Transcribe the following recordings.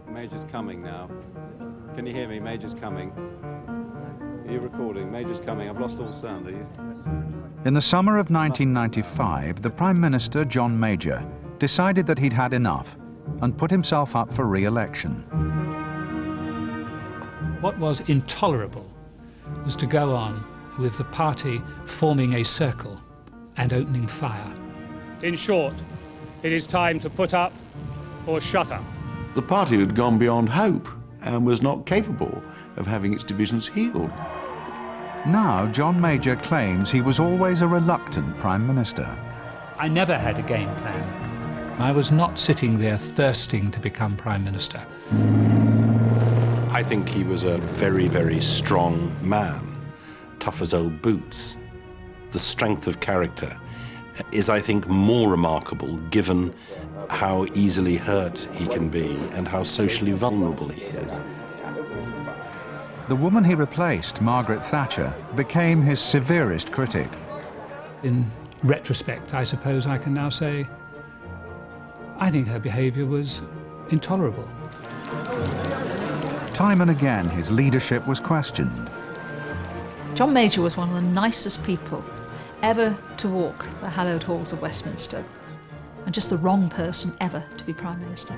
Major's coming now. Can you hear me? Major's coming. Are you recording? Major's coming. I've lost all sound, are you? In the summer of 1995, the Prime Minister, John Major, decided that he'd had enough and put himself up for re-election. What was intolerable was to go on with the party forming a circle and opening fire. In short, it is time to put up or shut up. The party had gone beyond hope and was not capable of having its divisions healed. Now, John Major claims he was always a reluctant Prime Minister. I never had a game plan. I was not sitting there thirsting to become Prime Minister. I think he was a very, very strong man, tough as old boots. The strength of character is, I think, more remarkable given how easily hurt he can be and how socially vulnerable he is. The woman he replaced, Margaret Thatcher, became his severest critic. In retrospect, I suppose I can now say, I think her behaviour was intolerable. Time and again, his leadership was questioned. John Major was one of the nicest people ever to walk the hallowed halls of Westminster, and just the wrong person ever to be Prime Minister.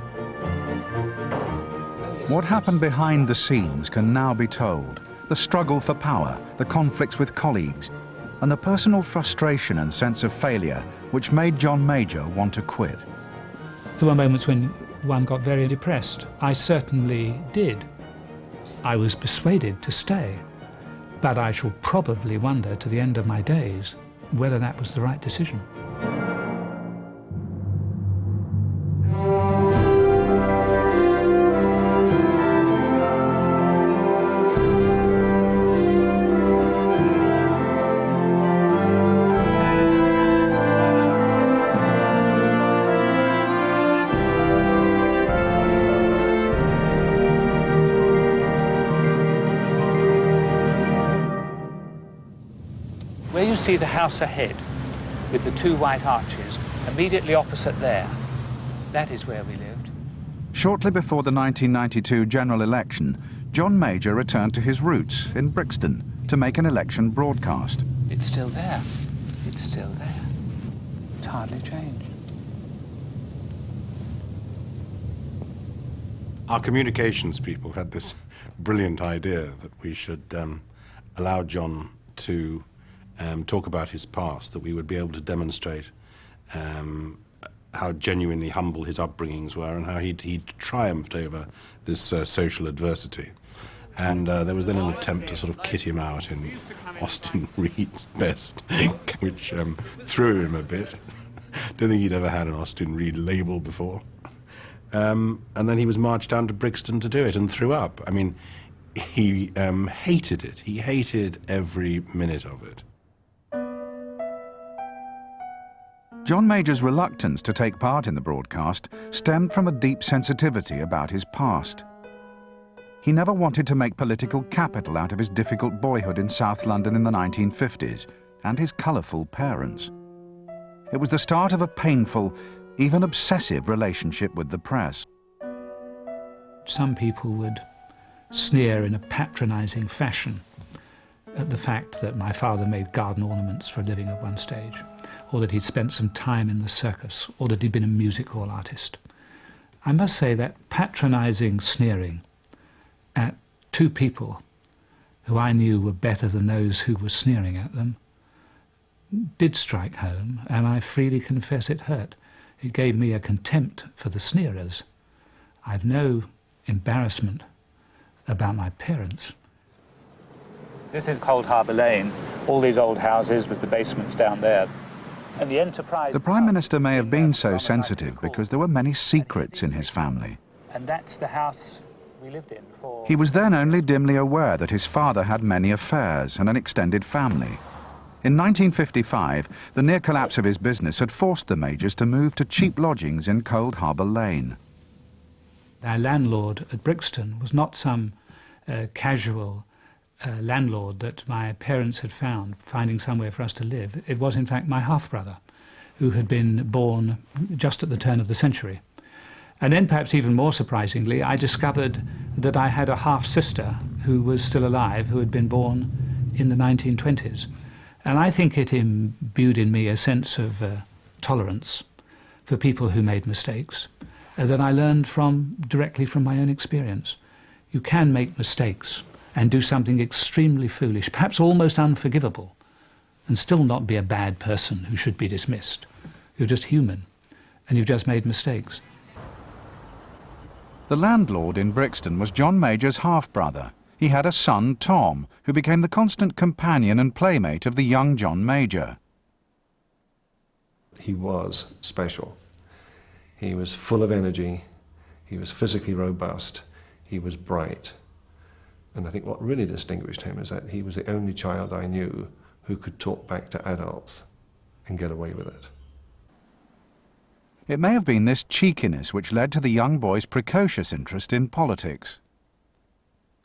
What happened behind the scenes can now be told. The struggle for power, the conflicts with colleagues, and the personal frustration and sense of failure which made John Major want to quit. There were moments when one got very depressed. I certainly did. I was persuaded to stay, but I shall probably wonder to the end of my days whether that was the right decision. Where you see the house ahead, with the two white arches, immediately opposite there, that is where we lived. Shortly before the 1992 general election, John Major returned to his roots in Brixton to make an election broadcast. It's still there. It's still there. It's hardly changed. Our communications people had this brilliant idea that we should allow John to talk about his past, that we would be able to demonstrate how genuinely humble his upbringings were and how he'd triumphed over this social adversity. And there was then an attempt to sort of kit him out in Austin Reed's best, which threw him a bit. Don't think he'd ever had an Austin Reed label before. And then he was marched down to Brixton to do it and threw up. I mean, he hated it. He hated every minute of it. John Major's reluctance to take part in the broadcast stemmed from a deep sensitivity about his past. He never wanted to make political capital out of his difficult boyhood in South London in the 1950s and his colourful parents. It was the start of a painful, even obsessive relationship with the press. Some people would sneer in a patronising fashion at the fact that my father made garden ornaments for a living at one stage, or that he'd spent some time in the circus, or that he'd been a music hall artist. I must say that patronising sneering at two people who I knew were better than those who were sneering at them did strike home, and I freely confess it hurt. It gave me a contempt for the sneerers. I've no embarrassment about my parents. This is Cold Harbour Lane, all these old houses with the basements down there. And the Enterprise... The Prime Minister may have been so sensitive because there were many secrets in his family. And that's the house we lived in for... He was then only dimly aware that his father had many affairs and an extended family. In 1955, the near collapse of his business had forced the Majors to move to cheap lodgings in Cold Harbour Lane. Our landlord at Brixton was not some casual landlord that my parents had found, finding somewhere for us to live. It was, in fact, my half-brother, who had been born just at the turn of the century. And then, perhaps even more surprisingly, I discovered that I had a half-sister who was still alive, who had been born in the 1920s. And I think it imbued in me a sense of tolerance for people who made mistakes that I learned directly from my own experience. You can make mistakes and do something extremely foolish, perhaps almost unforgivable, and still not be a bad person who should be dismissed. You're just human, and you've just made mistakes. The landlord in Brixton was John Major's half-brother. He had a son, Tom, who became the constant companion and playmate of the young John Major. He was special. He was full of energy. He was physically robust. He was bright. And I think what really distinguished him is that he was the only child I knew who could talk back to adults and get away with it. It may have been this cheekiness which led to the young boy's precocious interest in politics.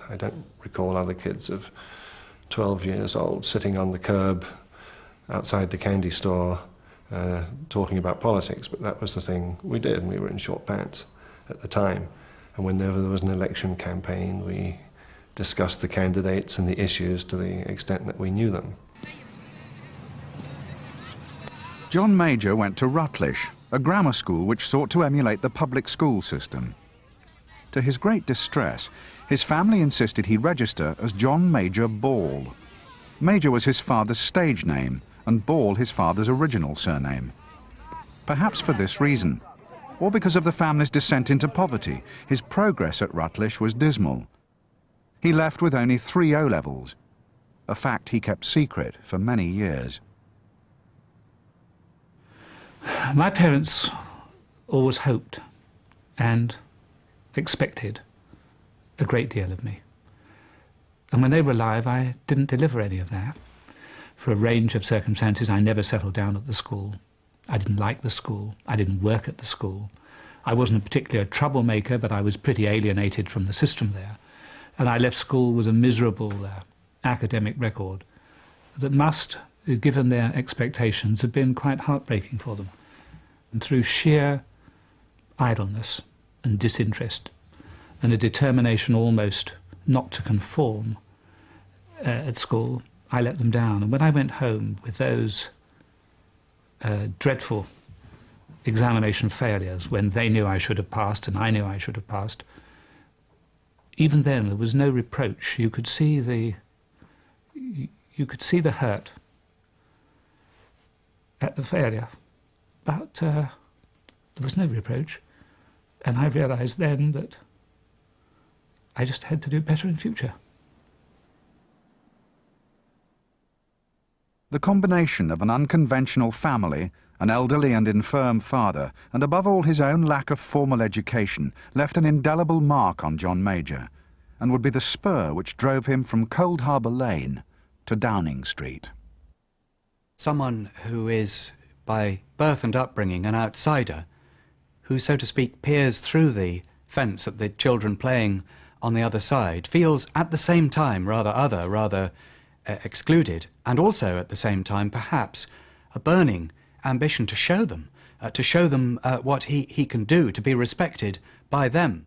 I don't recall other kids of 12 years old sitting on the curb outside the candy store talking about politics, but that was the thing we did, and we were in short pants at the time. And whenever there was an election campaign, we discussed the candidates and the issues to the extent that we knew them. John Major went to Rutlish, a grammar school which sought to emulate the public school system. To his great distress, his family insisted he register as John Major Ball. Major was his father's stage name, and Ball his father's original surname. Perhaps for this reason, or because of the family's descent into poverty, his progress at Rutlish was dismal. He left with only 3 O-levels, a fact he kept secret for many years. My parents always hoped and expected a great deal of me. And when they were alive, I didn't deliver any of that. For a range of circumstances, I never settled down at the school. I didn't like the school. I didn't work at the school. I wasn't a particular troublemaker, but I was pretty alienated from the system there. And I left school with a miserable academic record that must, given their expectations, have been quite heartbreaking for them. And through sheer idleness and disinterest and a determination almost not to conform at school, I let them down. And when I went home with those dreadful examination failures, when they knew I should have passed and I knew I should have passed, even then there was no reproach. You could see the hurt at the failure, but there was no reproach. And I realized then that I just had to do better in future. The combination of an unconventional family, an elderly and infirm father, and above all his own lack of formal education, left an indelible mark on John Major, and would be the spur which drove him from Cold Harbour Lane to Downing Street. Someone who is, by birth and upbringing, an outsider, who, so to speak, peers through the fence at the children playing on the other side, feels at the same time rather excluded, and also at the same time perhaps a burning ambition to show them what he can do, to be respected by them.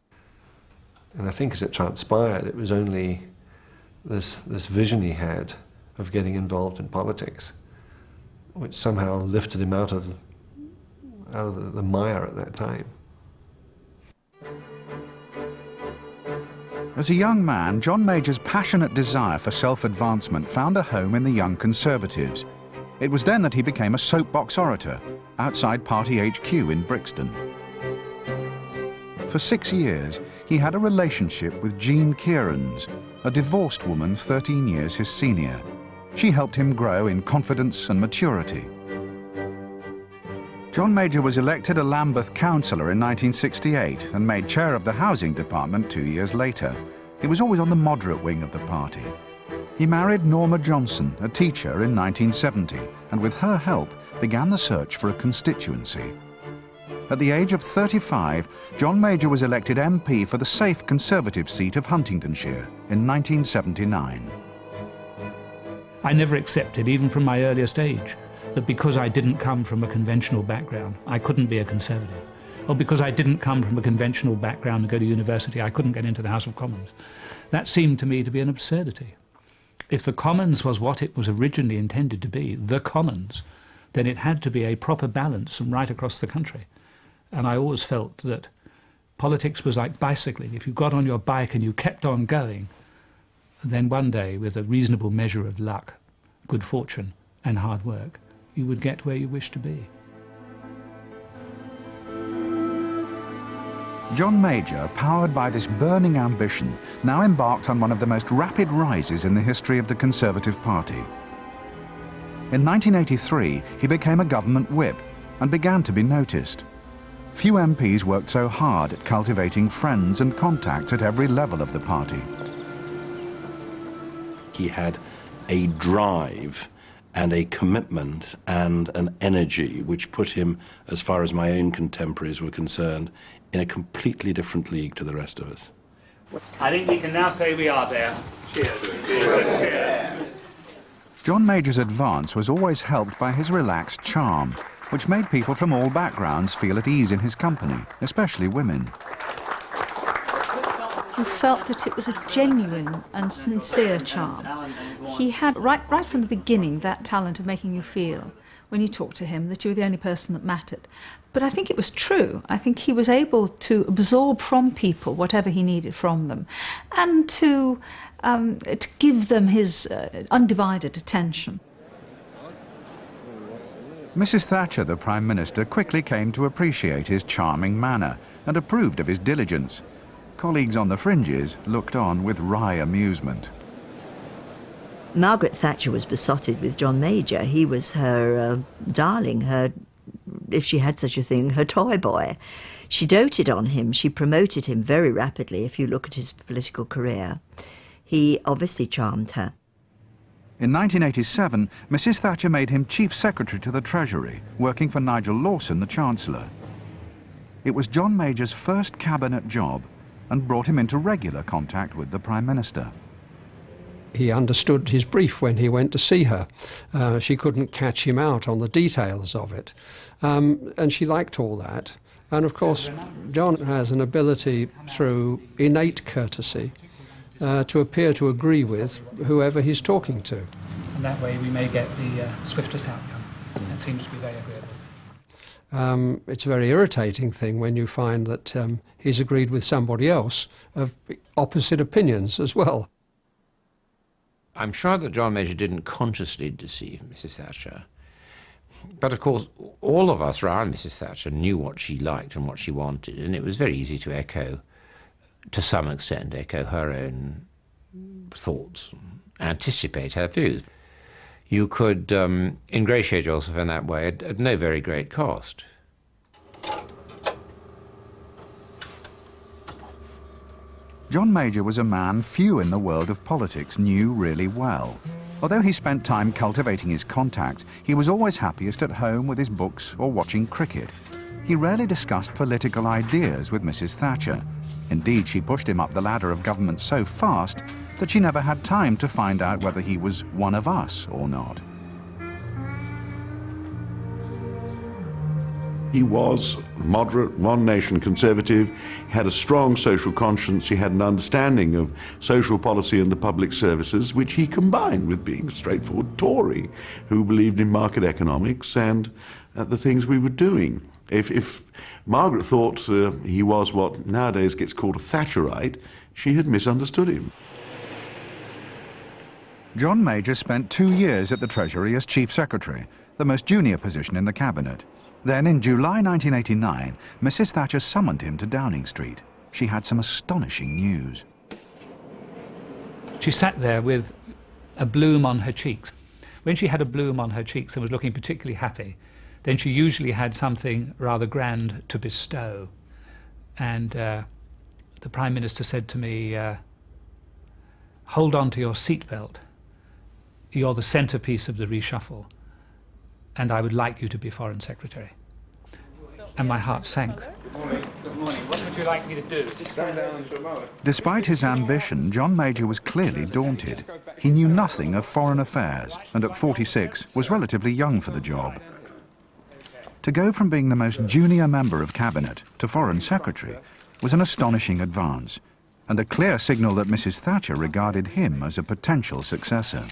And I think as it transpired, it was only this vision he had of getting involved in politics, which somehow lifted him out of the mire at that time. As a young man, John Major's passionate desire for self-advancement found a home in the Young Conservatives. It was then that he became a soapbox orator outside party HQ in Brixton. For 6 years, he had a relationship with Jean Kierans, a divorced woman 13 years his senior. She helped him grow in confidence and maturity. John Major was elected a Lambeth councillor in 1968 and made chair of the housing department 2 years later. He was always on the moderate wing of the party. He married Norma Johnson, a teacher, in 1970, and with her help began the search for a constituency. At the age of 35, John Major was elected MP for the safe Conservative seat of Huntingdonshire in 1979. I never accepted, even from my earliest age, that because I didn't come from a conventional background, I couldn't be a Conservative. or because I didn't come from a conventional background and go to university, I couldn't get into the House of Commons. That seemed to me to be an absurdity. If the Commons was what it was originally intended to be, the Commons, then it had to be a proper balance from right across the country. And I always felt that politics was like bicycling. If you got on your bike and you kept on going, then one day, with a reasonable measure of luck, good fortune and hard work, you would get where you wished to be. John Major, powered by this burning ambition, now embarked on one of the most rapid rises in the history of the Conservative Party. In 1983, he became a government whip and began to be noticed. Few MPs worked so hard at cultivating friends and contacts at every level of the party. He had a drive and a commitment and an energy which put him, as far as my own contemporaries were concerned, in a completely different league to the rest of us. I think we can now say we are there. Cheers. Cheers. John Major's advance was always helped by his relaxed charm, which made people from all backgrounds feel at ease in his company, especially women. You felt that it was a genuine and sincere charm. He had, right from the beginning, that talent of making you feel, when you talked to him, that you were the only person that mattered. But I think it was true. I think he was able to absorb from people whatever he needed from them, and to give them his undivided attention. Mrs. Thatcher, the Prime Minister, quickly came to appreciate his charming manner and approved of his diligence. Colleagues on the fringes looked on with wry amusement. Margaret Thatcher was besotted with John Major. He was her darling, her, if she had such a thing, her toy boy. She doted on him. She promoted him very rapidly, if you look at his political career. He obviously charmed her. In 1987, Mrs. Thatcher made him Chief Secretary to the Treasury, working for Nigel Lawson, the Chancellor. It was John Major's first cabinet job and brought him into regular contact with the Prime Minister. He understood his brief when he went to see her. She couldn't catch him out on the details of it. And she liked all that. And of course, John has an ability through innate courtesy to appear to agree with whoever he's talking to. And that way we may get the swiftest outcome. That seems to be very agreeable. It's a very irritating thing when you find that he's agreed with somebody else of opposite opinions as well. I'm sure that John Major didn't consciously deceive Mrs. Thatcher. But of course, all of us around Mrs. Thatcher knew what she liked and what she wanted, and it was very easy to echo, to some extent, echo her own thoughts, anticipate her views. You could ingratiate yourself in that way at no very great cost. John Major was a man few in the world of politics knew really well. Although he spent time cultivating his contacts, he was always happiest at home with his books or watching cricket. He rarely discussed political ideas with Mrs. Thatcher. Indeed, she pushed him up the ladder of government so fast that she never had time to find out whether he was one of us or not. He was moderate, one-nation conservative, he had a strong social conscience, he had an understanding of social policy and the public services, which he combined with being a straightforward Tory who believed in market economics and the things we were doing. If Margaret thought he was what nowadays gets called a Thatcherite, she had misunderstood him. John Major spent 2 years at the Treasury as Chief Secretary, the most junior position in the Cabinet. Then, in July 1989, Mrs. Thatcher summoned him to Downing Street. She had some astonishing news. She sat there with a bloom on her cheeks. When she had a bloom on her cheeks and was looking particularly happy, then she usually had something rather grand to bestow. And the Prime Minister said to me, hold on to your seatbelt. You're the centrepiece of the reshuffle, and I would like you to be Foreign Secretary. And my heart sank. Good morning. Good morning. What would you like me to do? Just go down to a moment. Despite his ambition, John Major was clearly daunted. He knew nothing of foreign affairs, and at 46 was relatively young for the job. To go from being the most junior member of Cabinet to Foreign Secretary was an astonishing advance, and a clear signal that Mrs. Thatcher regarded him as a potential successor.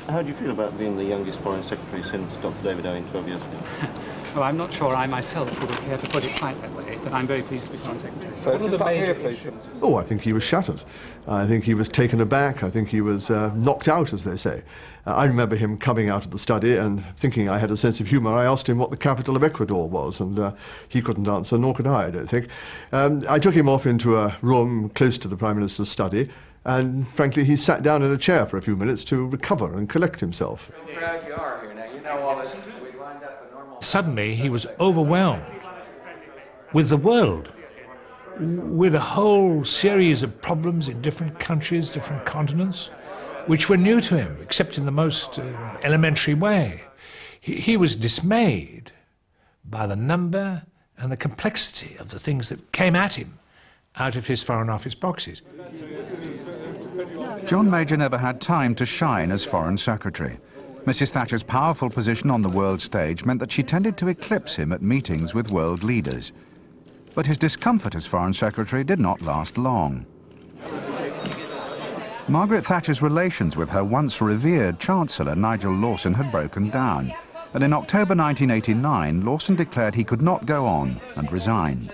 How do you feel about being the youngest Foreign Secretary since Dr. David Owen 12 years ago? Well, I'm not sure I myself would care to put it quite that way, but I'm very pleased to be Foreign Secretary. What are the major issues? Oh, I think he was shattered. I think he was taken aback. I think he was knocked out, as they say. I remember him coming out of the study and thinking I had a sense of humour. I asked him what the capital of Ecuador was, and he couldn't answer, nor could I don't think. I took him off into a room close to the Prime Minister's study, and frankly, he sat down in a chair for a few minutes to recover and collect himself. Suddenly, he was overwhelmed with the world, with a whole series of problems in different countries, different continents, which were new to him, except in the most elementary way. He was dismayed by the number and the complexity of the things that came at him out of his Foreign Office boxes. John Major never had time to shine as Foreign Secretary. Mrs. Thatcher's powerful position on the world stage meant that she tended to eclipse him at meetings with world leaders. But his discomfort as Foreign Secretary did not last long. Margaret Thatcher's relations with her once revered Chancellor Nigel Lawson had broken down, and in October 1989 Lawson declared he could not go on and resigned.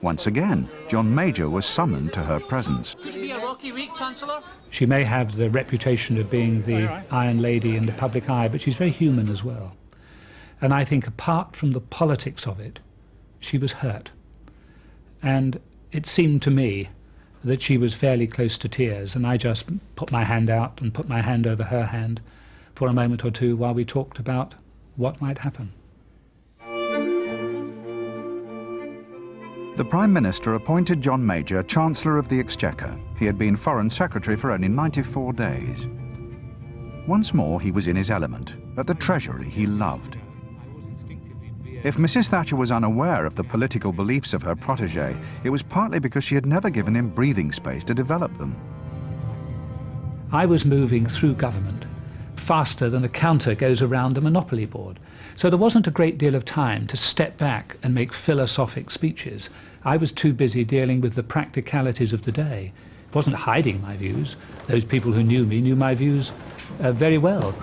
Once again, John Major was summoned to her presence. Could it be a rocky week, Chancellor? She may have the reputation of being the Iron Lady in the public eye, but she's very human as well. And I think apart from the politics of it, she was hurt. And it seemed to me that she was fairly close to tears, and I just put my hand out and put my hand over her hand for a moment or two while we talked about what might happen. The Prime Minister appointed John Major Chancellor of the Exchequer. He had been Foreign Secretary for only 94 days. Once more, he was in his element. At the Treasury, he loved. If Mrs. Thatcher was unaware of the political beliefs of her protégé, it was partly because she had never given him breathing space to develop them. I was moving through government faster than a counter goes around a monopoly board. So there wasn't a great deal of time to step back and make philosophic speeches. I was too busy dealing with the practicalities of the day. I wasn't hiding my views. Those people who knew me knew my views very well.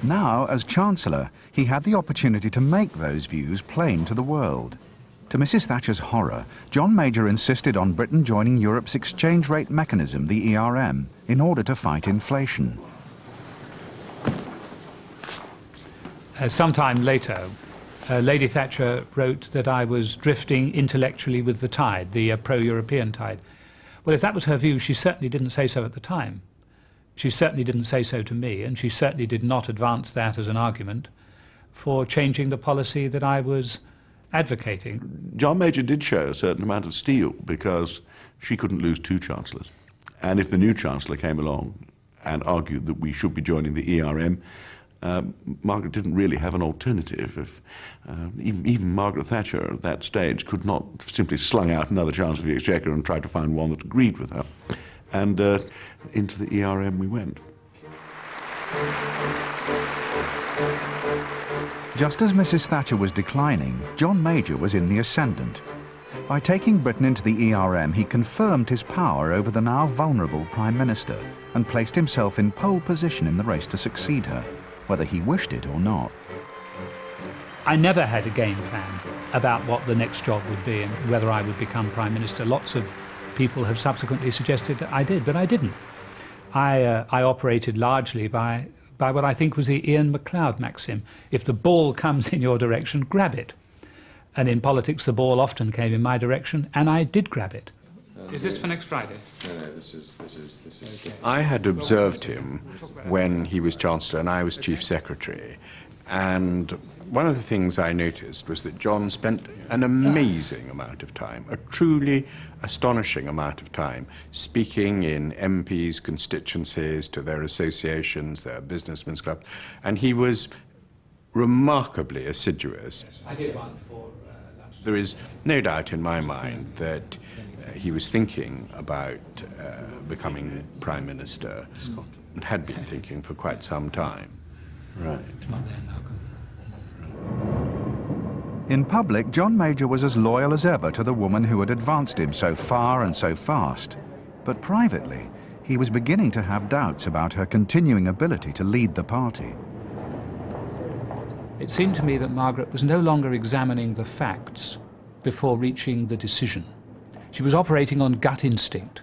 Now, as Chancellor, he had the opportunity to make those views plain to the world. To Mrs. Thatcher's horror, John Major insisted on Britain joining Europe's exchange rate mechanism, the ERM, in order to fight inflation. Sometime later, Lady Thatcher wrote that I was drifting intellectually with the tide, the pro-European tide. Well, if that was her view, she certainly didn't say so at the time. She certainly didn't say so to me, and she certainly did not advance that as an argument for changing the policy that I was advocating. John Major did show a certain amount of steel because she couldn't lose two chancellors. And if the new chancellor came along and argued that we should be joining the ERM, Margaret didn't really have an alternative. Even Margaret Thatcher at that stage could not simply slung out another Chancellor of the Exchequer and try to find one that agreed with her. And into the ERM we went. Just as Mrs. Thatcher was declining, John Major was in the ascendant. By taking Britain into the ERM, he confirmed his power over the now vulnerable Prime Minister and placed himself in pole position in the race to succeed her, whether he wished it or not. I never had a game plan about what the next job would be and whether I would become Prime Minister. Lots of people have subsequently suggested that I did, but I didn't. I operated largely by what I think was the Ian MacLeod maxim. If the ball comes in your direction, grab it. And in politics, the ball often came in my direction, and I did grab it. Is this for next Friday? No, this is. Okay. I had observed him when he was Chancellor and I was Chief Secretary. And one of the things I noticed was that John spent an amazing amount of time, a truly astonishing amount of time, speaking in MPs' constituencies, to their associations, their businessmen's clubs, and he was remarkably assiduous. I did one for lunch. There is no doubt in my mind that he was thinking about becoming Prime Minister and had been thinking for quite some time. Right. In public, John Major was as loyal as ever to the woman who had advanced him so far and so fast. But privately, he was beginning to have doubts about her continuing ability to lead the party. It seemed to me that Margaret was no longer examining the facts before reaching the decision. She was operating on gut instinct,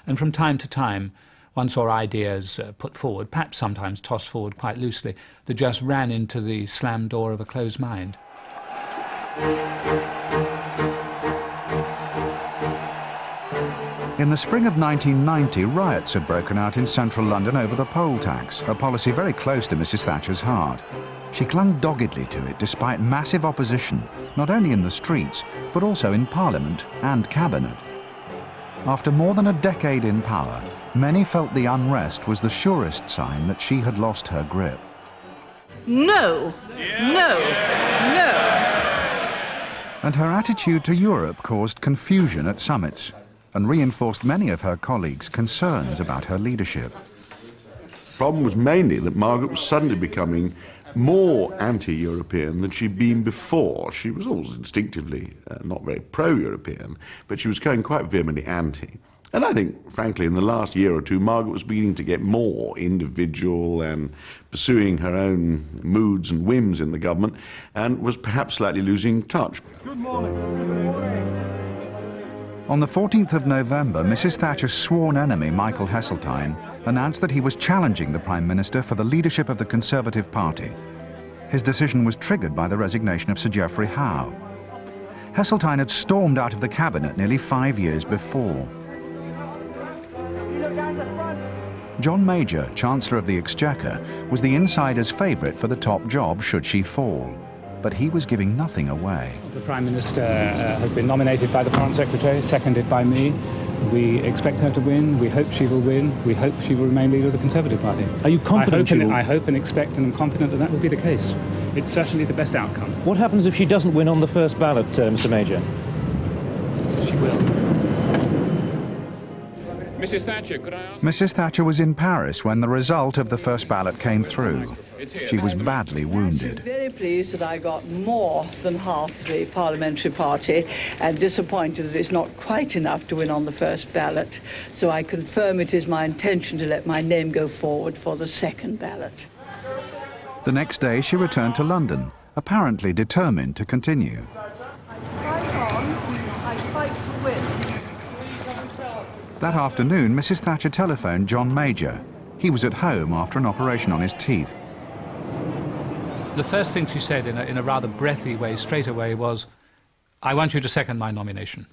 and from time to time one saw ideas put forward, perhaps sometimes tossed forward quite loosely, that just ran into the slammed door of a closed mind. In the spring of 1990, riots had broken out in central London over the poll tax, a policy very close to Mrs. Thatcher's heart. She clung doggedly to it despite massive opposition, not only in the streets, but also in Parliament and Cabinet. After more than a decade in power, many felt the unrest was the surest sign that she had lost her grip. No! No! No! And her attitude to Europe caused confusion at summits and reinforced many of her colleagues' concerns about her leadership. The problem was mainly that Margaret was suddenly becoming more anti-European than she'd been before. She was always instinctively not very pro-European, but she was going quite vehemently anti. And I think, frankly, in the last year or two, Margaret was beginning to get more individual and pursuing her own moods and whims in the government, and was perhaps slightly losing touch. Good morning. On the 14th of November, Mrs. Thatcher's sworn enemy, Michael Heseltine, announced that he was challenging the Prime Minister for the leadership of the Conservative Party. His decision was triggered by the resignation of Sir Geoffrey Howe. Heseltine had stormed out of the Cabinet nearly 5 years before. John Major, Chancellor of the Exchequer, was the insider's favourite for the top job should she fall. But he was giving nothing away. The Prime Minister has been nominated by the Foreign Secretary, seconded by me. We expect her to win. We hope she will win. We hope she will remain leader of the Conservative Party. Are you confident I hope and expect and am confident that that will be the case. It's certainly the best outcome. What happens if she doesn't win on the first ballot, Mr. Major? She will. Mrs. Thatcher, could I ask? Mrs. Thatcher was in Paris when the result of the first ballot came through. She was badly wounded. I'm very pleased that I got more than half the parliamentary party and disappointed that it's not quite enough to win on the first ballot. So I confirm it is my intention to let my name go forward for the second ballot. The next day she returned to London, apparently determined to continue. That afternoon, Mrs. Thatcher telephoned John Major. He was at home after an operation on his teeth. The first thing she said in a rather breathy way straight away was, "I want you to second my nomination."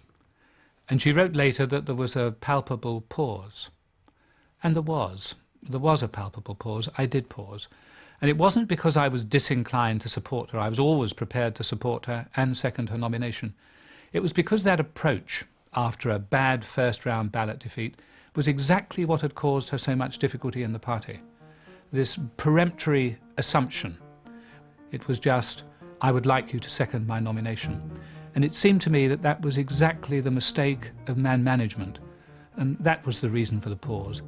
And she wrote later that there was a palpable pause. And there was. There was a palpable pause. I did pause. And it wasn't because I was disinclined to support her. I was always prepared to support her and second her nomination. It was because that approach, after a bad first-round ballot defeat, was exactly what had caused her so much difficulty in the party. This peremptory assumption. It was just, "I would like you to second my nomination." And it seemed to me that that was exactly the mistake of man management, and that was the reason for the pause.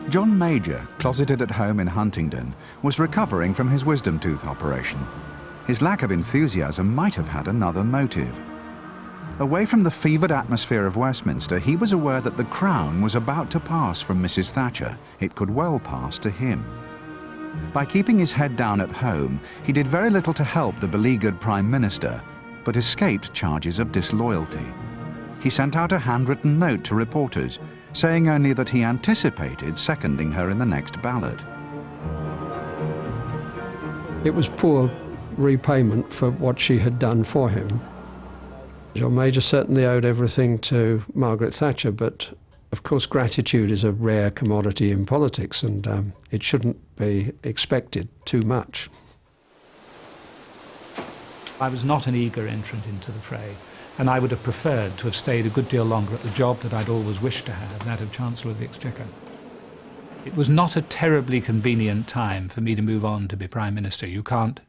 John Major, closeted at home in Huntingdon, was recovering from his wisdom tooth operation. His lack of enthusiasm might have had another motive. Away from the fevered atmosphere of Westminster, he was aware that the crown was about to pass from Mrs. Thatcher. It could well pass to him. By keeping his head down at home, he did very little to help the beleaguered Prime Minister, but escaped charges of disloyalty. He sent out a handwritten note to reporters, saying only that he anticipated seconding her in the next ballot. It was poor repayment for what she had done for him. John Major certainly owed everything to Margaret Thatcher, but of course gratitude is a rare commodity in politics, and it shouldn't be expected too much. I was not an eager entrant into the fray, and I would have preferred to have stayed a good deal longer at the job that I'd always wished to have, that of Chancellor of the Exchequer. It was not a terribly convenient time for me to move on to be Prime Minister. You can't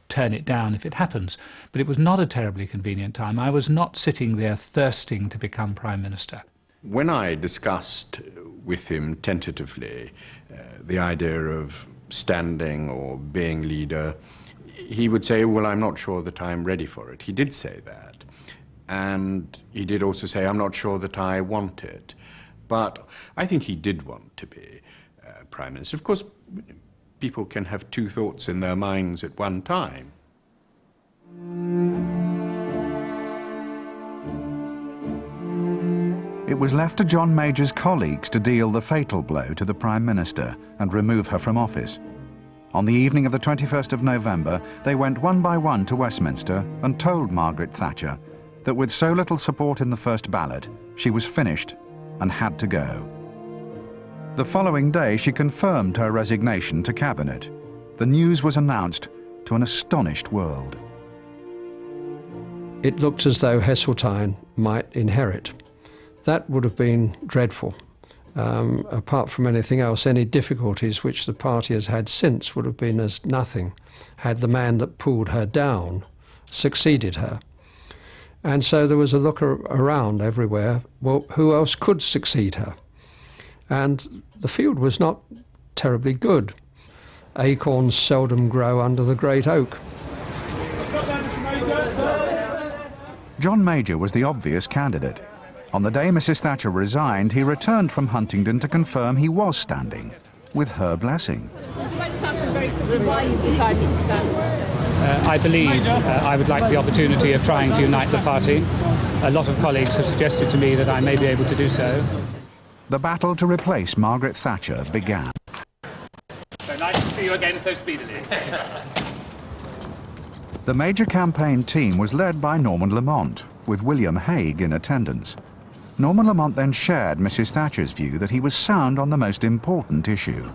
turn it down if it happens, but it was not a terribly convenient time. I was not sitting there thirsting to become Prime Minister. When I discussed with him tentatively the idea of standing or being leader, he would say, well, I'm not sure that I'm ready for it. He did say that. And he did also say, I'm not sure that I want it. But I think he did want to be Prime Minister. Of course, people can have two thoughts in their minds at one time. It was left to John Major's colleagues to deal the fatal blow to the Prime Minister and remove her from office. On the evening of the 21st of November, they went one by one to Westminster and told Margaret Thatcher that with so little support in the first ballot, she was finished and had to go. The following day, she confirmed her resignation to Cabinet. The news was announced to an astonished world. It looked as though Heseltine might inherit. That would have been dreadful. Apart from anything else, any difficulties which the party has had since would have been as nothing had the man that pulled her down succeeded her. And so there was a look around everywhere, well, who else could succeed her? And the field was not terribly good. Acorns seldom grow under the great oak. John Major was the obvious candidate. On the day Mrs. Thatcher resigned, he returned from Huntingdon to confirm he was standing, with her blessing. Would you like to sound very quickly why you decided to stand? I believe I would like the opportunity of trying to unite the party. A lot of colleagues have suggested to me that I may be able to do so. The battle to replace Margaret Thatcher began. So nice to see you again so speedily. The Major campaign team was led by Norman Lamont, with William Hague in attendance. Norman Lamont then shared Mrs. Thatcher's view that he was sound on the most important issue.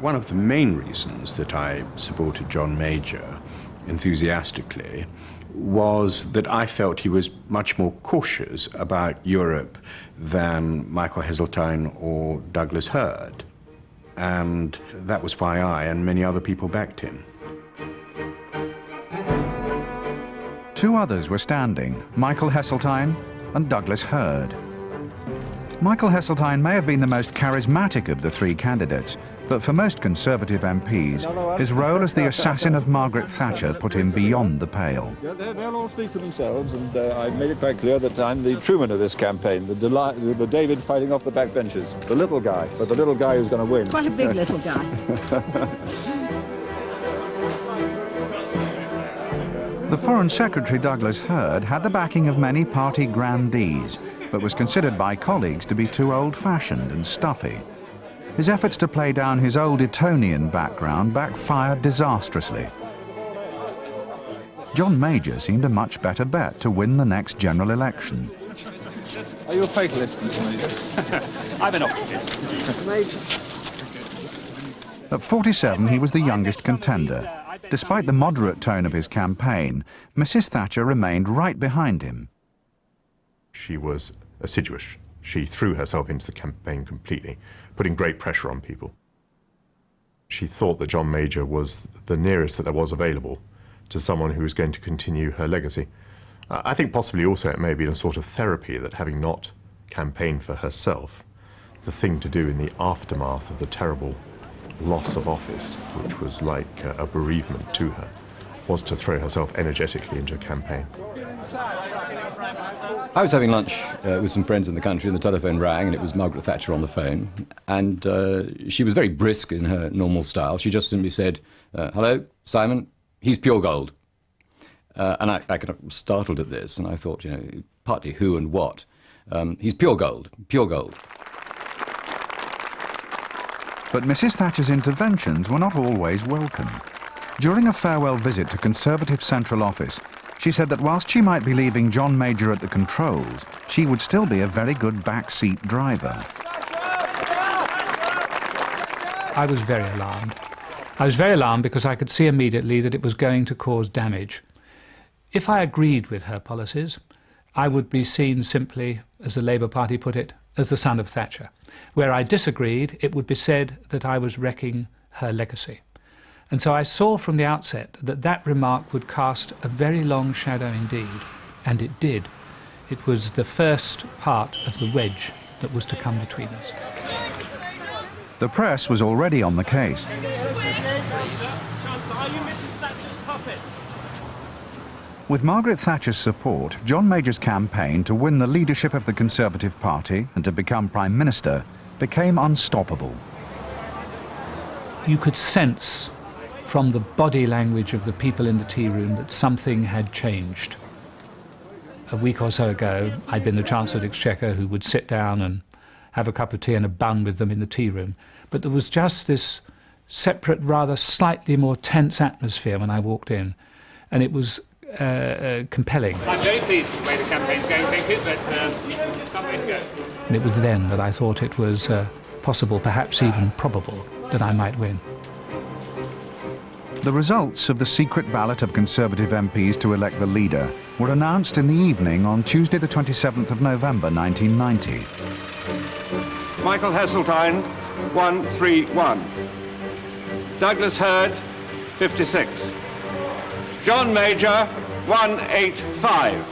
One of the main reasons that I supported John Major enthusiastically was that I felt he was much more cautious about Europe than Michael Heseltine or Douglas Hurd. And that was why I and many other people backed him. Two others were standing, Michael Heseltine and Douglas Hurd. Michael Heseltine may have been the most charismatic of the three candidates, but for most Conservative MPs, his role as the assassin of Margaret Thatcher put him beyond the pale. Yeah, they'll all speak for themselves, and I've made it quite clear that I'm the Truman of this campaign, the David fighting off the backbenchers, the little guy, but the little guy who's going to win. Quite a big little guy. The Foreign Secretary Douglas Hurd had the backing of many party grandees, but was considered by colleagues to be too old-fashioned and stuffy. His efforts to play down his old Etonian background backfired disastrously. John Major seemed a much better bet to win the next general election. Are you a fatalist, Mr. Major? I'm an optimist. At 47, he was the youngest contender. Despite the moderate tone of his campaign, Mrs. Thatcher remained right behind him. She was assiduous. She threw herself into the campaign completely, putting great pressure on people. She thought that John Major was the nearest that there was available to someone who was going to continue her legacy. I think possibly also it may have been a sort of therapy that, having not campaigned for herself, the thing to do in the aftermath of the terrible loss of office, which was like a bereavement to her, was to throw herself energetically into a campaign. I was having lunch with some friends in the country and the telephone rang and it was Margaret Thatcher on the phone, and she was very brisk in her normal style. She just simply said, "Hello, Simon, he's pure gold." And I kind of startled at this, and I thought, you know, partly who and what. He's pure gold, pure gold. But Mrs. Thatcher's interventions were not always welcome. During a farewell visit to Conservative Central Office, she said that whilst she might be leaving John Major at the controls, she would still be a very good backseat driver. I was very alarmed. I was very alarmed because I could see immediately that it was going to cause damage. If I agreed with her policies, I would be seen simply, as the Labour Party put it, as the son of Thatcher. Where I disagreed, it would be said that I was wrecking her legacy. And so I saw from the outset that that remark would cast a very long shadow indeed, and it did. It was the first part of the wedge that was to come between us. The press was already on the case. Chancellor, are you With Margaret Thatcher's support, John Major's campaign to win the leadership of the Conservative Party and to become Prime Minister became unstoppable. You could sense from the body language of the people in the tea room that something had changed. A week or so ago, I'd been the Chancellor of the Exchequer who would sit down and have a cup of tea and a bun with them in the tea room. But there was just this separate, rather slightly more tense atmosphere when I walked in, and it was compelling. I'm very pleased with the way the campaign's going, thank you, but some way to go. And it was then that I thought it was possible, perhaps even probable, that I might win. The results of the secret ballot of Conservative MPs to elect the leader were announced in the evening on Tuesday the 27th of November 1990. Michael Heseltine, 131. Douglas Hurd, 56. John Major, 185.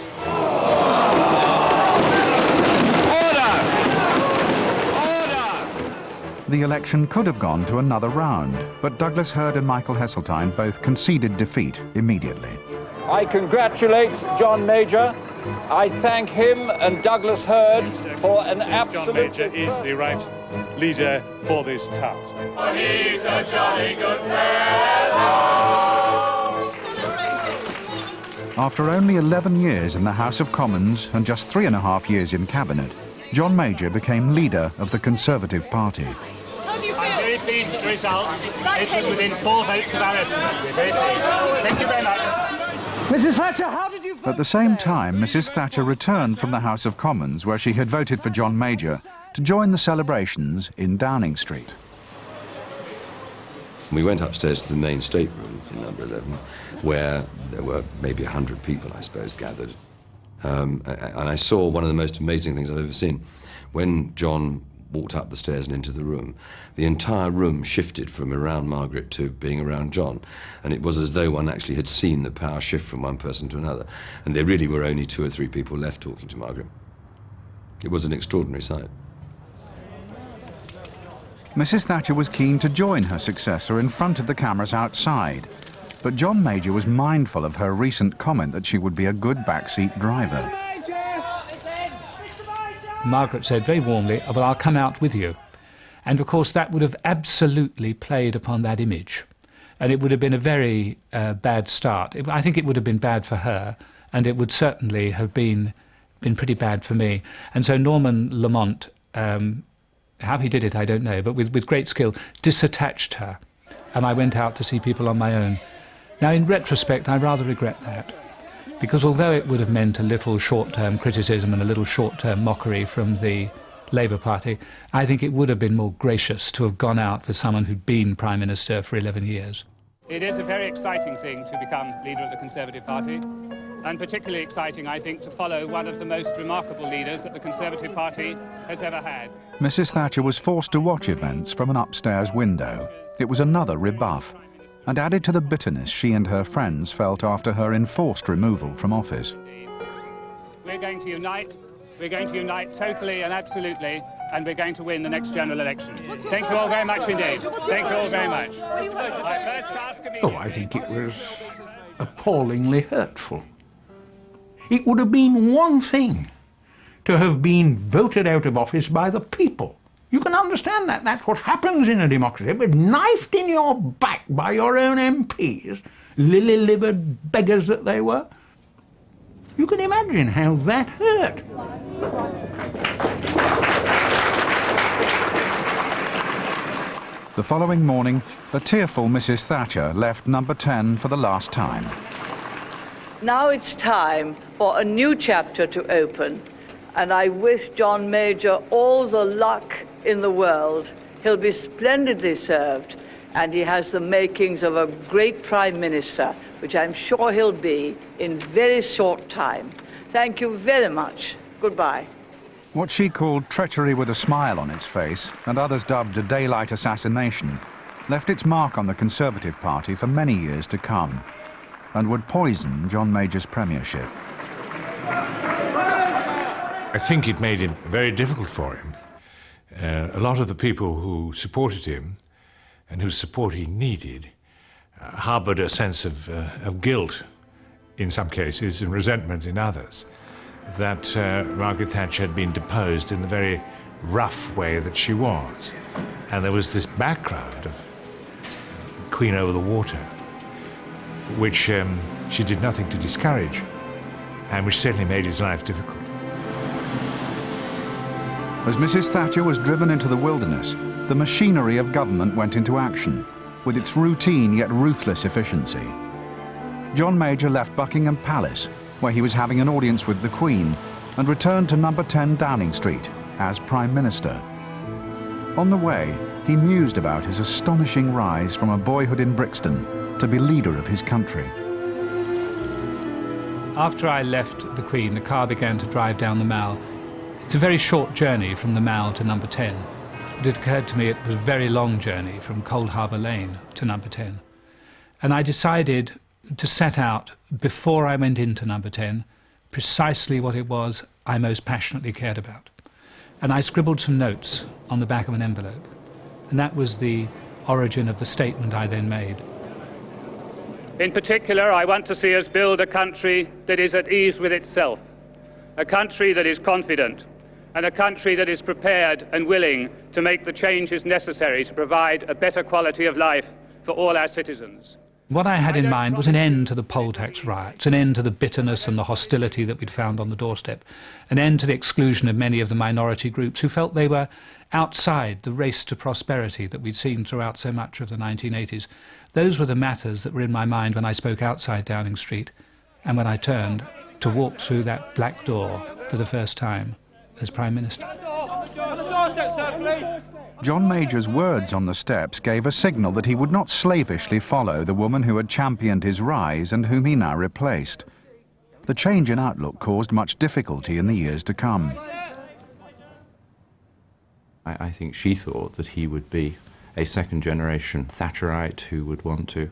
The election could have gone to another round, but Douglas Hurd and Michael Heseltine both conceded defeat immediately. I congratulate John Major. I thank him and Douglas Hurd for an absolute... John Major is the right leader for this task. Oh, he's a jolly good fellow. After only 11 years in the House of Commons and just 3.5 years in Cabinet, John Major became leader of the Conservative Party. How do you feel? I'm very pleased with the result. It was within 4 votes of our estimate. We're very pleased. Thank you very much. Mrs. Thatcher, how did you vote? At the same time, Mrs. Thatcher returned from the House of Commons, where she had voted for John Major, to join the celebrations in Downing Street. We went upstairs to the main stateroom in number 11, where there were maybe 100 people, I suppose, gathered. And I saw one of the most amazing things I've ever seen. When John walked up the stairs and into the room, the entire room shifted from around Margaret to being around John. And it was as though one actually had seen the power shift from one person to another. And there really were only 2 or 3 people left talking to Margaret. It was an extraordinary sight. Mrs. Thatcher was keen to join her successor in front of the cameras outside, but John Major was mindful of her recent comment that she would be a good backseat driver. Margaret said very warmly, "Well, I'll come out with you." And of course that would have absolutely played upon that image. And it would have been a very bad start. I think it would have been bad for her, and it would certainly have been pretty bad for me. And so Norman Lamont, how he did it I don't know, but with great skill, disattached her. And I went out to see people on my own. Now in retrospect I rather regret that, because although it would have meant a little short-term criticism and a little short-term mockery from the Labour Party, I think it would have been more gracious to have gone out with someone who'd been Prime Minister for 11 years. It is a very exciting thing to become leader of the Conservative Party, and particularly exciting, I think, to follow one of the most remarkable leaders that the Conservative Party has ever had. Mrs. Thatcher was forced to watch events from an upstairs window. It was another rebuff, and added to the bitterness she and her friends felt after her enforced removal from office. We're going to unite totally and absolutely, and we're going to win the next general election. Thank you all very much indeed. Thank you all very much. My first task Oh, I think it was appallingly hurtful. It would have been one thing to have been voted out of office by the people. You can understand that. That's what happens in a democracy. But knifed in your back by your own MPs, lily-livered beggars that they were. You can imagine how that hurt. The following morning, the tearful Mrs. Thatcher left number 10 for the last time. Now it's time for a new chapter to open, and I wish John Major all the luck in the world. He'll be splendidly served, and he has the makings of a great Prime Minister, which I'm sure he'll be in very short time. Thank you very much. Goodbye. What she called treachery with a smile on its face, and others dubbed a daylight assassination, left its mark on the Conservative Party for many years to come, and would poison John Major's premiership. I think it made it very difficult for him. A lot of the people who supported him and whose support he needed harboured a sense of guilt in some cases and resentment in others, that Margaret Thatcher had been deposed in the very rough way that she was. And there was this background of Queen over the water, which she did nothing to discourage, and which certainly made his life difficult. As Mrs. Thatcher was driven into the wilderness, the machinery of government went into action, with its routine yet ruthless efficiency. John Major left Buckingham Palace, where he was having an audience with the Queen, and returned to number 10 Downing Street as Prime Minister. On the way, he mused about his astonishing rise from a boyhood in Brixton to be leader of his country. After I left the Queen, the car began to drive down the Mall. It's a very short journey from the Mall to number 10. But it occurred to me it was a very long journey from Cold Harbour Lane to number 10. And I decided to set out, before I went into number 10, precisely what it was I most passionately cared about. And I scribbled some notes on the back of an envelope. And that was the origin of the statement I then made. In particular, I want to see us build a country that is at ease with itself, a country that is confident, and a country that is prepared and willing to make the changes necessary to provide a better quality of life for all our citizens. What I had in mind was an end to the poll tax riots, an end to the bitterness and the hostility that we'd found on the doorstep, an end to the exclusion of many of the minority groups who felt they were outside the race to prosperity that we'd seen throughout so much of the 1980s. Those were the matters that were in my mind when I spoke outside Downing Street and when I turned to walk through that black door for the first time as Prime Minister. John Major's words on the steps gave a signal that he would not slavishly follow the woman who had championed his rise and whom he now replaced. The change in outlook caused much difficulty in the years to come. I think she thought that he would be a second-generation Thatcherite who would want to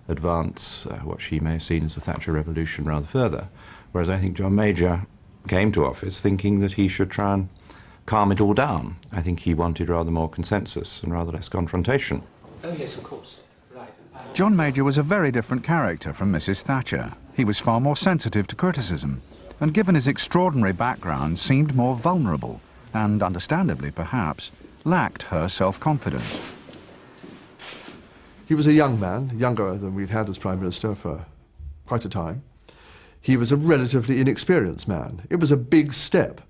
advance what she may have seen as the Thatcher Revolution rather further, whereas I think John Major came to office thinking that he should try and calm it all down. I think he wanted rather more consensus and rather less confrontation. Oh, yes, of course. Right. John Major was a very different character from Mrs. Thatcher. He was far more sensitive to criticism, and given his extraordinary background, seemed more vulnerable, and, understandably perhaps, lacked her self-confidence. He was a young man, younger than we'd had as Prime Minister for quite a time. He was a relatively inexperienced man. It was a big step.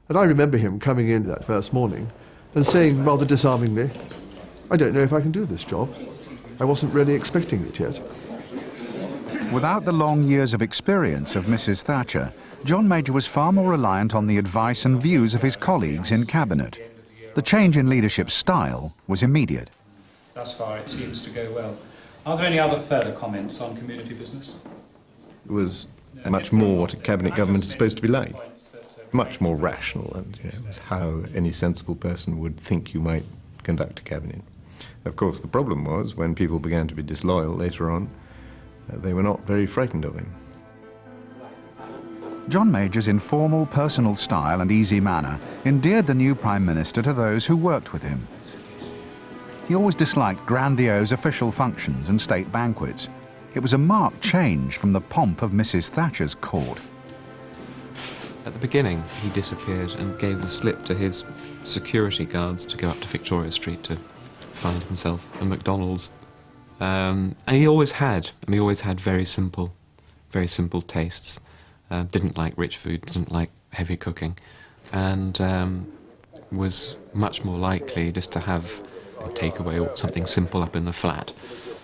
And I remember him coming in that first morning and saying rather disarmingly, "I don't know if I can do this job. I wasn't really expecting it yet." Without the long years of experience of Mrs. Thatcher, John Major was far more reliant on the advice and views of his colleagues in Cabinet. The change in leadership style was immediate. Thus far it seems to go well. Are there any other further comments on community business? It was much more what a cabinet government is supposed to be like. Much more rational, and it was how any sensible person would think you might conduct a cabinet. Of course, the problem was when people began to be disloyal later on, they were not very frightened of him. John Major's informal, personal style and easy manner endeared the new Prime Minister to those who worked with him. He always disliked grandiose official functions and state banquets. It was a marked change from the pomp of Mrs. Thatcher's court. At the beginning, he disappeared and gave the slip to his security guards to go up to Victoria Street to find himself a McDonald's. And he always had very simple tastes. Didn't like rich food, didn't like heavy cooking, and was much more likely just to have a takeaway or something simple up in the flat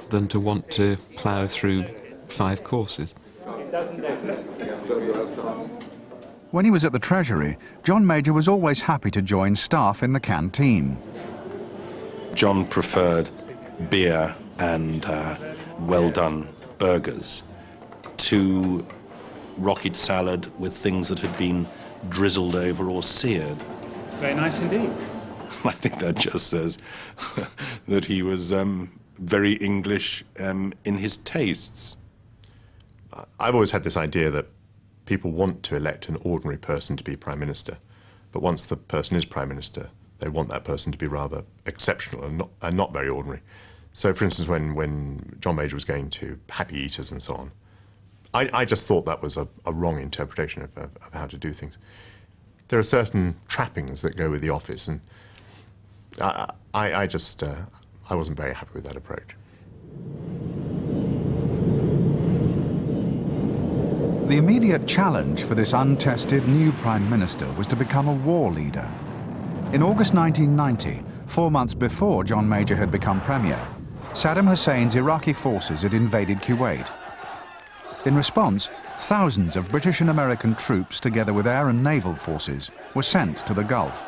than to want to plough through 5 courses. When he was at the Treasury, John Major was always happy to join staff in the canteen. John preferred beer and well-done burgers to rocket salad with things that had been drizzled over or seared. Very nice indeed. I think that just says that he was very English in his tastes. I've always had this idea that people want to elect an ordinary person to be Prime Minister, but once the person is Prime Minister, they want that person to be rather exceptional and not very ordinary. So, for instance, when John Major was going to Happy Eaters and so on, I just thought that was a wrong interpretation of how to do things. There are certain trappings that go with the office, and I wasn't very happy with that approach. The immediate challenge for this untested new Prime Minister was to become a war leader. In August 1990, 4 months before John Major had become Premier, Saddam Hussein's Iraqi forces had invaded Kuwait. In response, thousands of British and American troops, together with air and naval forces, were sent to the Gulf.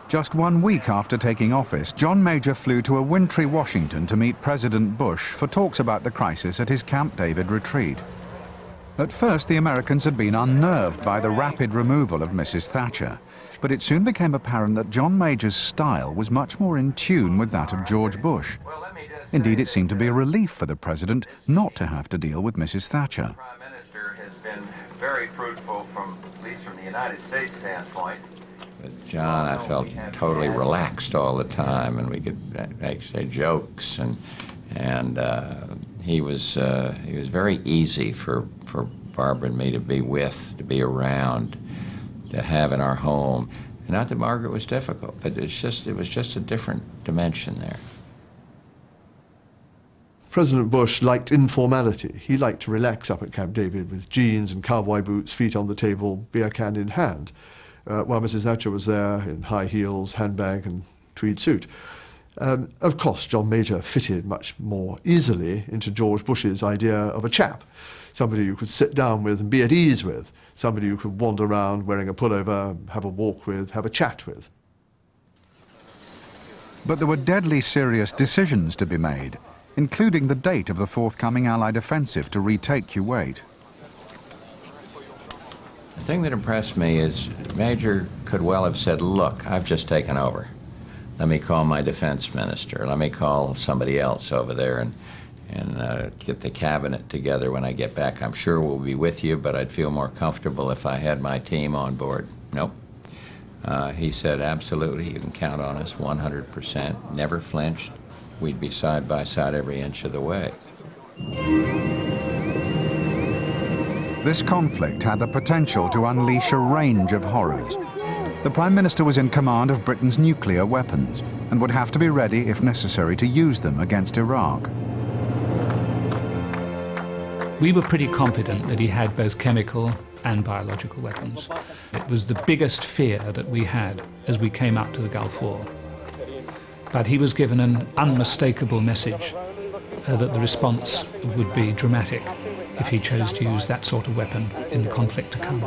Just 1 week after taking office, John Major flew to a wintry Washington to meet President Bush for talks about the crisis at his Camp David retreat. At first, the Americans had been unnerved by the rapid removal of Mrs. Thatcher, but it soon became apparent that John Major's style was much more in tune with that of George Bush. Indeed, it seemed to be a relief for the president not to have to deal with Mrs. Thatcher. The Prime Minister has been very fruitful, at least from the United States standpoint. With John, I felt totally relaxed all the time, and we could say jokes, and he was very easy for Barbara and me to be with, to be around, to have in our home. And not that Margaret was difficult, but it was just a different dimension there. President Bush liked informality. He liked to relax up at Camp David with jeans and cowboy boots, feet on the table, beer can in hand, while Mrs. Thatcher was there in high heels, handbag and tweed suit. Of course, John Major fitted much more easily into George Bush's idea of a chap, somebody you could sit down with and be at ease with, somebody you could wander around wearing a pullover, have a walk with, have a chat with. But there were deadly serious decisions to be made, including the date of the forthcoming Allied offensive to retake Kuwait. The thing that impressed me is Major could well have said, look, I've just taken over. Let me call my defense minister. Let me call somebody else over there and get the cabinet together when I get back. I'm sure we'll be with you, but I'd feel more comfortable if I had my team on board. Nope. He said, absolutely, you can count on us 100%, never flinched. We'd be side by side every inch of the way. This conflict had the potential to unleash a range of horrors. The Prime Minister was in command of Britain's nuclear weapons and would have to be ready, if necessary, to use them against Iraq. We were pretty confident that he had both chemical and biological weapons. It was the biggest fear that we had as we came up to the Gulf War. But he was given an unmistakable message that the response would be dramatic if he chose to use that sort of weapon in the conflict to come.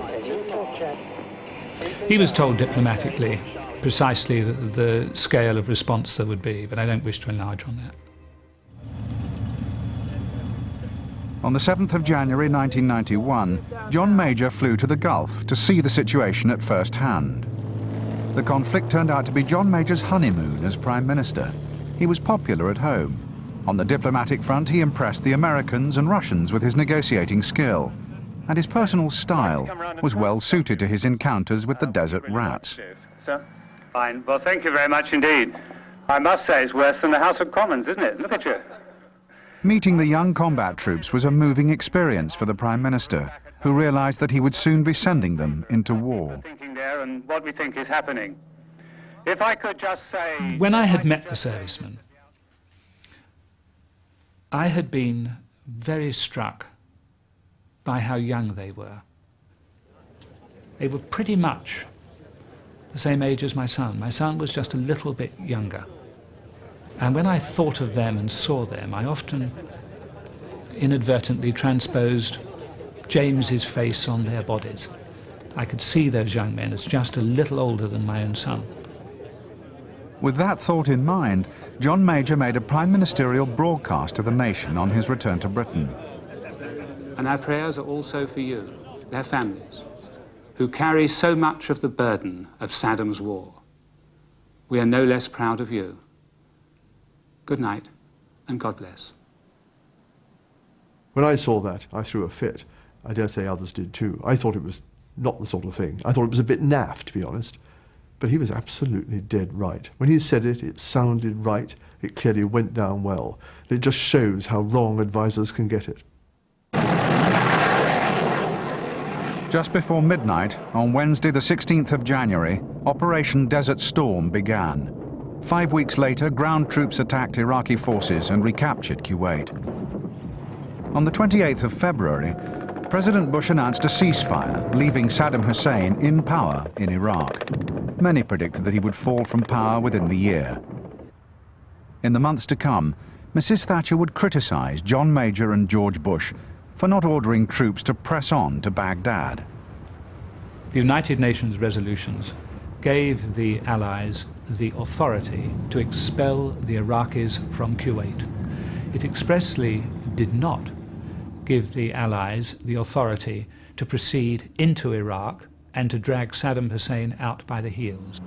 He was told diplomatically precisely the scale of response there would be, but I don't wish to enlarge on that. On the 7th of January 1991, John Major flew to the Gulf to see the situation at first hand. The conflict turned out to be John Major's honeymoon as Prime Minister. He was popular at home. On the diplomatic front, he impressed the Americans and Russians with his negotiating skill, and his personal style was well suited to his encounters with the desert rats. Sir? Fine. Well, thank you very much indeed. I must say it's worse than the House of Commons, isn't it? Look at you. Meeting the young combat troops was a moving experience for the Prime Minister, who realized that he would soon be sending them into war. Thinking there and what we think is happening. If I could just say... When I had met the servicemen, I had been very struck by how young they were. They were pretty much the same age as my son. My son was just a little bit younger. And when I thought of them and saw them, I often inadvertently transposed James's face on their bodies. I could see those young men as just a little older than my own son. With that thought in mind, John Major made a prime ministerial broadcast to the nation on his return to Britain. And our prayers are also for you, their families, who carry so much of the burden of Saddam's war. We are no less proud of you. Good night, and God bless. When I saw that, I threw a fit. I dare say others did too. I thought it was not the sort of thing. I thought it was a bit naff, to be honest. But he was absolutely dead right. When he said it, it sounded right. It clearly went down well. It just shows how wrong advisers can get it. Just before midnight, on Wednesday the 16th of January, Operation Desert Storm began. 5 weeks later, ground troops attacked Iraqi forces and recaptured Kuwait. On the 28th of February, President Bush announced a ceasefire, leaving Saddam Hussein in power in Iraq. Many predicted that he would fall from power within the year. In the months to come, Mrs. Thatcher would criticize John Major and George Bush for not ordering troops to press on to Baghdad. The United Nations resolutions gave the Allies the authority to expel the Iraqis from Kuwait. It expressly did not give the Allies the authority to proceed into Iraq and to drag Saddam Hussein out by the heels.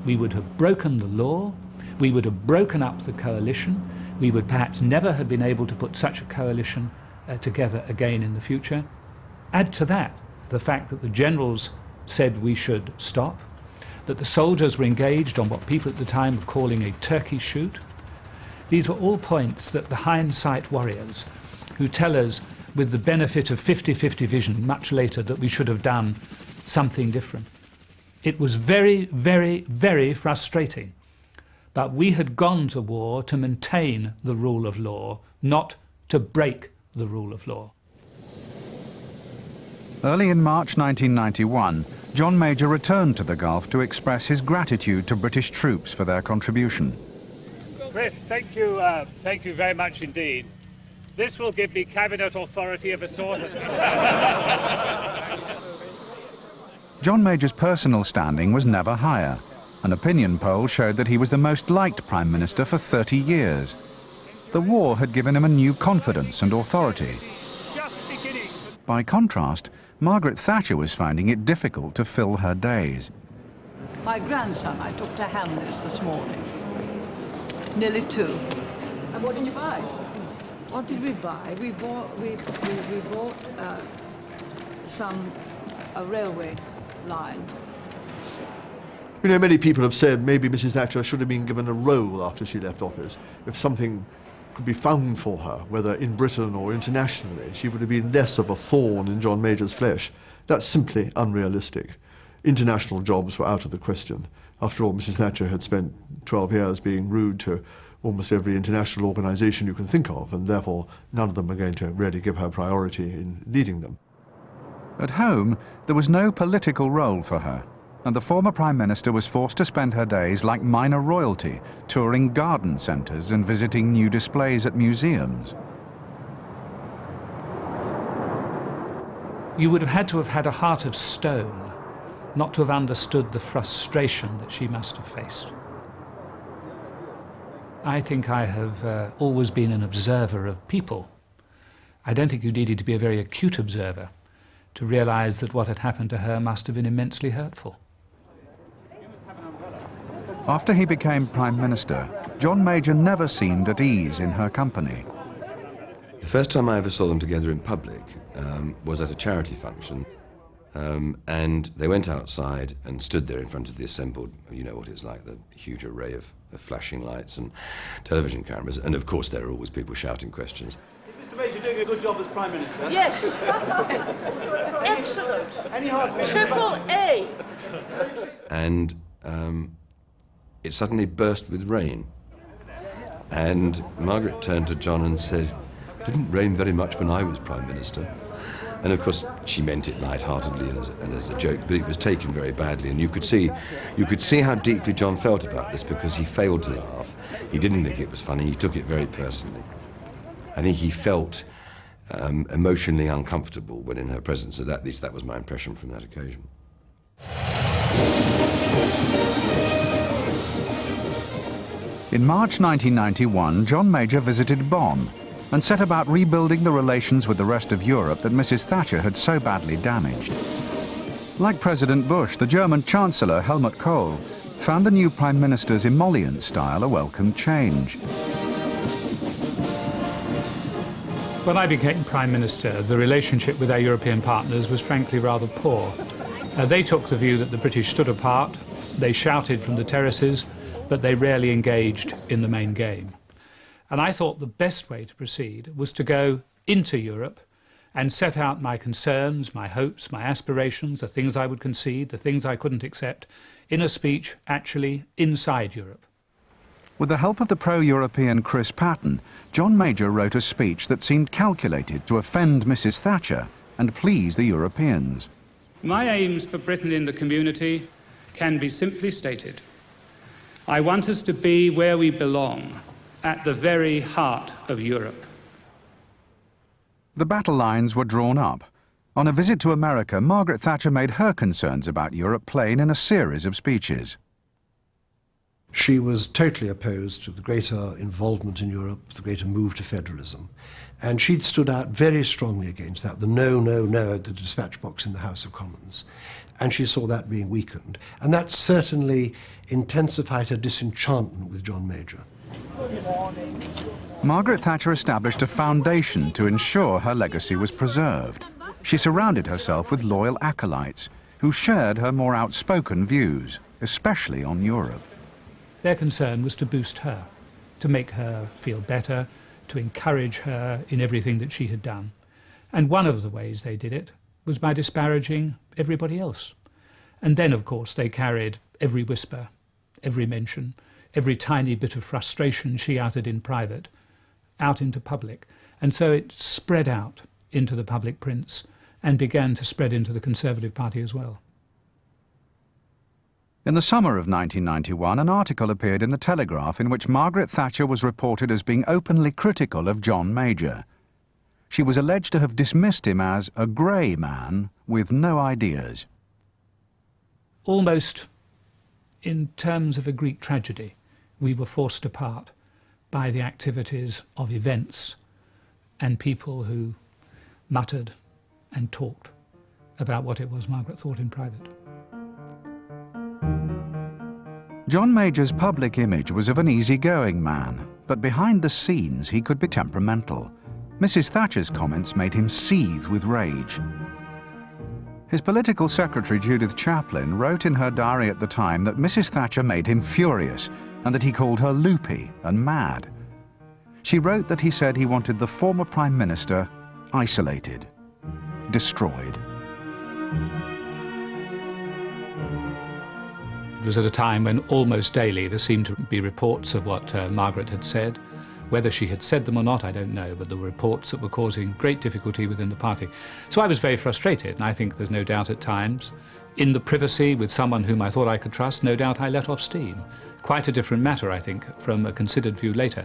We would have broken the law, we would have broken up the coalition, we would perhaps never have been able to put such a coalition together again in the future. Add to that the fact that the generals said we should stop, that the soldiers were engaged on what people at the time were calling a turkey shoot. These were all points that the hindsight warriors, who tell us with the benefit of 50-50 vision much later that we should have done something different. It was very, very, very frustrating. But we had gone to war to maintain the rule of law, not to break the rule of law. Early in March 1991, John Major returned to the Gulf to express his gratitude to British troops for their contribution. Chris, thank you very much indeed. This will give me cabinet authority of a sort. John Major's personal standing was never higher. An opinion poll showed that he was the most liked Prime Minister for 30 years. The war had given him a new confidence and authority. By contrast, Margaret Thatcher was finding it difficult to fill her days. My grandson I took to Hamleys this morning. Nearly 2. And what did you buy? What did we buy? We bought a railway line. You know, many people have said maybe Mrs. Thatcher should have been given a role after she left office. If something could be found for her, whether in Britain or internationally, she would have been less of a thorn in John Major's flesh. That's simply unrealistic. International jobs were out of the question. After all, Mrs. Thatcher had spent 12 years being rude to almost every international organisation you can think of, and therefore none of them are going to really give her priority in leading them. At home, there was no political role for her, and the former Prime Minister was forced to spend her days like minor royalty, touring garden centres and visiting new displays at museums. You would have had a heart of stone not to have understood the frustration that she must have faced. I think I have always been an observer of people. I don't think you needed to be a very acute observer to realise that what had happened to her must have been immensely hurtful. After he became Prime Minister, John Major never seemed at ease in her company. The first time I ever saw them together in public was at a charity function, and they went outside and stood there in front of the assembled, you know what it's like, the huge array of flashing lights and television cameras, and of course there are always people shouting questions. Is Mr. Major doing a good job as Prime Minister? Yes. Excellent. Any hard feelings? Triple A. And it suddenly burst with rain. And Margaret turned to John and said, "It didn't rain very much when I was Prime Minister." And of course, she meant it light-heartedly and as a joke, but it was taken very badly. And you could see how deeply John felt about this, because he failed to laugh. He didn't think it was funny. He took it very personally. I think he felt emotionally uncomfortable when in her presence. At least that was my impression from that occasion. In March 1991, John Major visited Bonn and set about rebuilding the relations with the rest of Europe that Mrs. Thatcher had so badly damaged. Like President Bush, the German Chancellor Helmut Kohl found the new Prime Minister's emollient style a welcome change. When I became Prime Minister, the relationship with our European partners was frankly rather poor. They took the view that the British stood apart, They shouted from the terraces, but they rarely engaged in the main game. And I thought the best way to proceed was to go into Europe and set out my concerns, my hopes, my aspirations, the things I would concede, the things I couldn't accept, in a speech actually inside Europe. With the help of the pro-European Chris Patten, John Major wrote a speech that seemed calculated to offend Mrs. Thatcher and please the Europeans. My aims for Britain in the community can be simply stated. I want us to be where we belong, at the very heart of Europe. The battle lines were drawn up. On a visit to America, Margaret Thatcher made her concerns about Europe plain in a series of speeches. She was totally opposed to the greater involvement in Europe, the greater move to federalism. And she'd stood out very strongly against that, the no, no, no at the dispatch box in the House of Commons. And she saw that being weakened. And that certainly intensified her disenchantment with John Major. Margaret Thatcher established a foundation to ensure her legacy was preserved. She surrounded herself with loyal acolytes who shared her more outspoken views, especially on Europe. Their concern was to boost her, to make her feel better, to encourage her in everything that she had done. And one of the ways they did it was by disparaging everybody else. And then, of course, they carried every whisper, every mention, every tiny bit of frustration she uttered in private out into public. And so it spread out into the public prints and began to spread into the Conservative Party as well. In the summer of 1991, an article appeared in the Telegraph in which Margaret Thatcher was reported as being openly critical of John Major. She was alleged to have dismissed him as a grey man with no ideas. Almost in terms of a Greek tragedy, we were forced apart by the activities of events and people who muttered and talked about what it was Margaret thought in private. John Major's public image was of an easygoing man, but behind the scenes he could be temperamental. Mrs. Thatcher's comments made him seethe with rage. His political secretary, Judith Chaplin, wrote in her diary at the time that Mrs. Thatcher made him furious and that he called her loopy and mad. She wrote that he said he wanted the former Prime Minister isolated, destroyed. It was at a time when almost daily there seemed to be reports of what Margaret had said. Whether she had said them or not, I don't know, but there were reports that were causing great difficulty within the party. So I was very frustrated, and I think there's no doubt at times, in the privacy with someone whom I thought I could trust, no doubt I let off steam. Quite a different matter, I think, from a considered view later.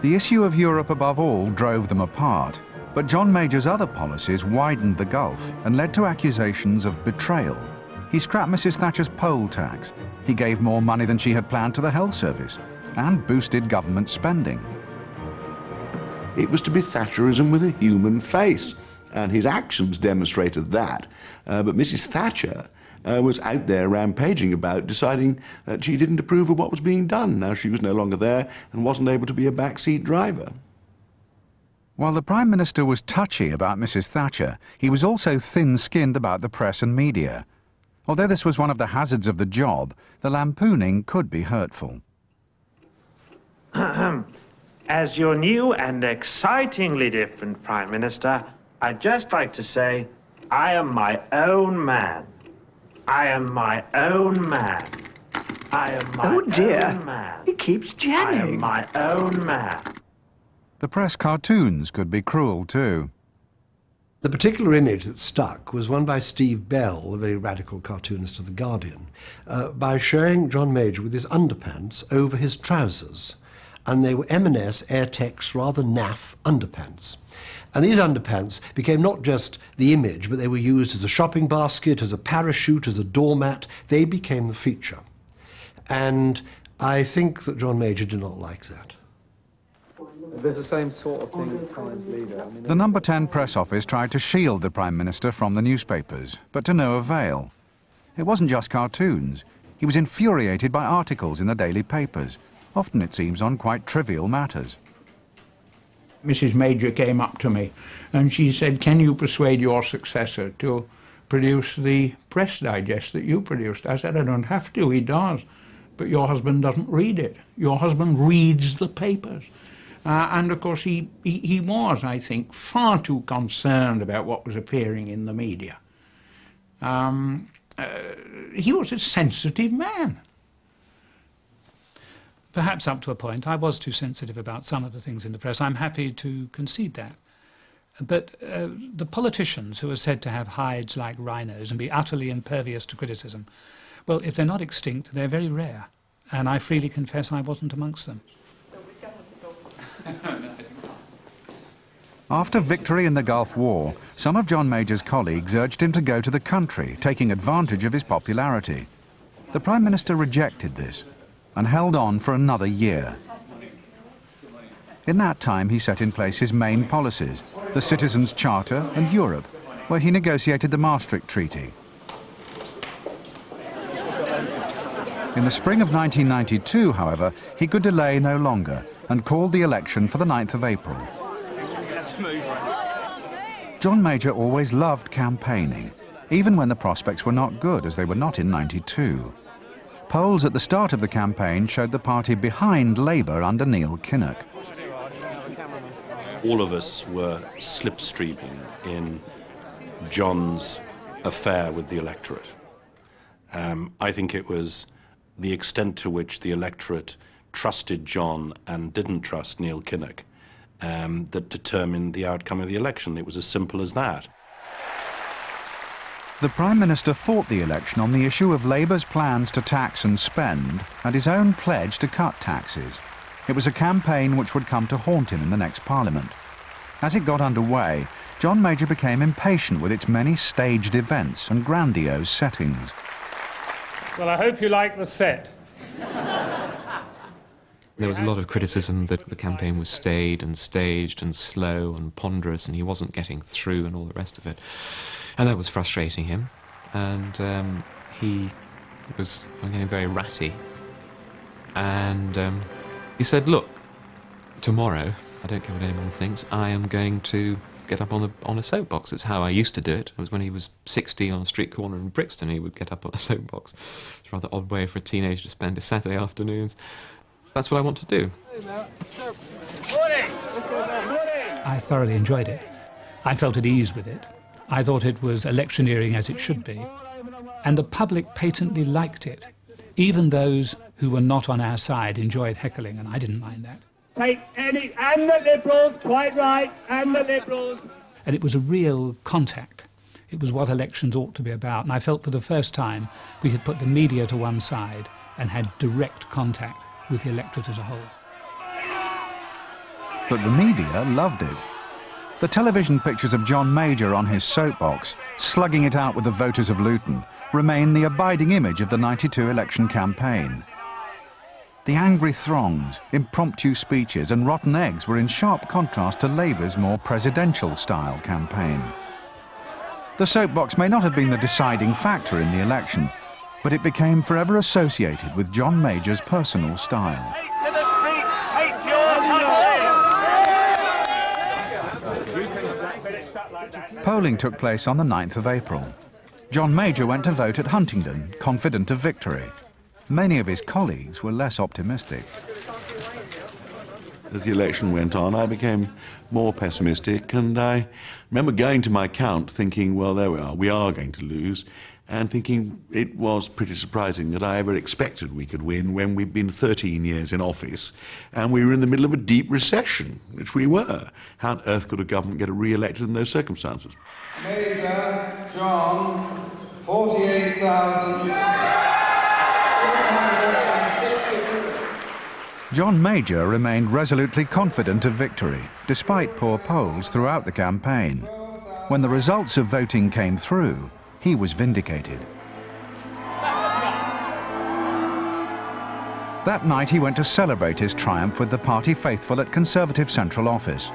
The issue of Europe above all drove them apart, but John Major's other policies widened the gulf and led to accusations of betrayal. He scrapped Mrs. Thatcher's poll tax. He gave more money than she had planned to the health service and boosted government spending. It was to be Thatcherism with a human face, and his actions demonstrated that. But Mrs. Thatcher was out there rampaging about, deciding that she didn't approve of what was being done. Now she was no longer there and wasn't able to be a backseat driver. While the Prime Minister was touchy about Mrs. Thatcher, he was also thin-skinned about the press and media. Although this was one of the hazards of the job, the lampooning could be hurtful. As your new and excitingly different Prime Minister, I'd just like to say, I am my own man. I am my own man. I am my own man. He keeps jamming. I am my own man. The press cartoons could be cruel too. The particular image that stuck was one by Steve Bell, a very radical cartoonist of The Guardian, by showing John Major with his underpants over his trousers. And they were M&S Airtex rather naff underpants. And these underpants became not just the image, but they were used as a shopping basket, as a parachute, as a doormat. They became the feature. And I think that John Major did not like that. There's the same sort of thing with Times leader. The Number 10 press office tried to shield the Prime Minister from the newspapers, but to no avail. It wasn't just cartoons. He was infuriated by articles in the daily papers, often, it seems, on quite trivial matters. Mrs. Major came up to me and she said, "Can you persuade your successor to produce the press digest that you produced. I said, I don't have to, he does. But your husband doesn't read it. Your husband reads the papers. And of course he was, I think, far too concerned about what was appearing in the media. He was a sensitive man. Perhaps up to a point. I was too sensitive about some of the things in the press. I'm happy to concede that. But the politicians who are said to have hides like rhinos and be utterly impervious to criticism, well, if they're not extinct, they're very rare. And I freely confess I wasn't amongst them. After victory in the Gulf War, some of John Major's colleagues urged him to go to the country, taking advantage of his popularity. The Prime Minister rejected this and held on for another year. In that time, he set in place his main policies, the Citizens' Charter and Europe, where he negotiated the Maastricht Treaty. In the spring of 1992, however, he could delay no longer and called the election for the 9th of April. John Major always loved campaigning, even when the prospects were not good, as they were not in '92. Polls at the start of the campaign showed the party behind Labour under Neil Kinnock. All of us were slipstreaming in John's affair with the electorate. I think it was the extent to which the electorate trusted John and didn't trust Neil Kinnock that determined the outcome of the election. It was as simple as that. The Prime Minister fought the election on the issue of Labour's plans to tax and spend and his own pledge to cut taxes. It was a campaign which would come to haunt him in the next Parliament. As it got underway, John Major became impatient with its many staged events and grandiose settings. Well, I hope you like the set. There was a lot of criticism that the campaign was staid and staged and slow and ponderous, and he wasn't getting through and all the rest of it. And that was frustrating him, and he was getting very ratty. And he said, look, tomorrow, I don't care what anyone thinks, I am going to get up on a soapbox. It's how I used to do it. It was when he was 16 on a street corner in Brixton, he would get up on a soapbox. It's a rather odd way for a teenager to spend his Saturday afternoons. That's what I want to do. I thoroughly enjoyed it. I felt at ease with it. I thought it was electioneering as it should be. And the public patently liked it. Even those who were not on our side enjoyed heckling, and I didn't mind that. Take any, and the Liberals, quite right, and the Liberals. And it was a real contact. It was what elections ought to be about. And I felt for the first time we had put the media to one side and had direct contact with the electorate as a whole. But the media loved it. The television pictures of John Major on his soapbox, slugging it out with the voters of Luton, remain the abiding image of the '92 election campaign. The angry throngs, impromptu speeches and rotten eggs were in sharp contrast to Labour's more presidential-style campaign. The soapbox may not have been the deciding factor in the election, but it became forever associated with John Major's personal style. Polling took place on the 9th of April. John Major went to vote at Huntingdon, confident of victory. Many of his colleagues were less optimistic. As the election went on, I became more pessimistic, and I remember going to my count thinking, well, there we are going to lose, and thinking it was pretty surprising that I ever expected we could win when we'd been 13 years in office and we were in the middle of a deep recession, which we were. How on earth could a government get re-elected in those circumstances? Major John, 48,000. John Major remained resolutely confident of victory, despite poor polls throughout the campaign. When the results of voting came through, he was vindicated. That night he went to celebrate his triumph with the party faithful at Conservative Central Office.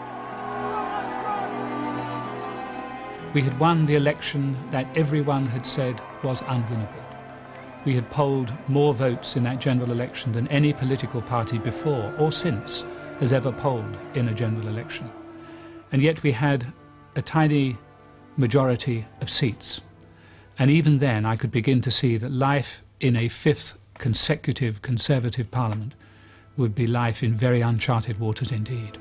We had won the election that everyone had said was unwinnable. We had polled more votes in that general election than any political party before or since has ever polled in a general election. And yet we had a tiny majority of seats. And even then, I could begin to see that life in a fifth consecutive Conservative Parliament would be life in very uncharted waters indeed.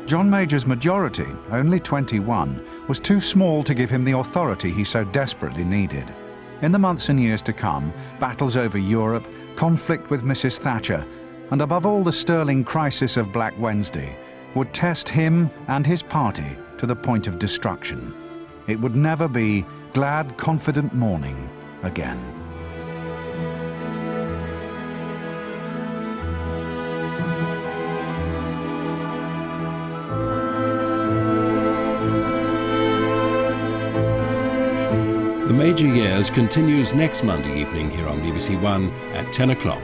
John Major's majority, only 21, was too small to give him the authority he so desperately needed. In the months and years to come, battles over Europe, conflict with Mrs. Thatcher, and above all the sterling crisis of Black Wednesday, would test him and his party to the point of destruction. It would never be glad, confident morning again. The Major Years continues next Monday evening here on BBC One at 10 o'clock.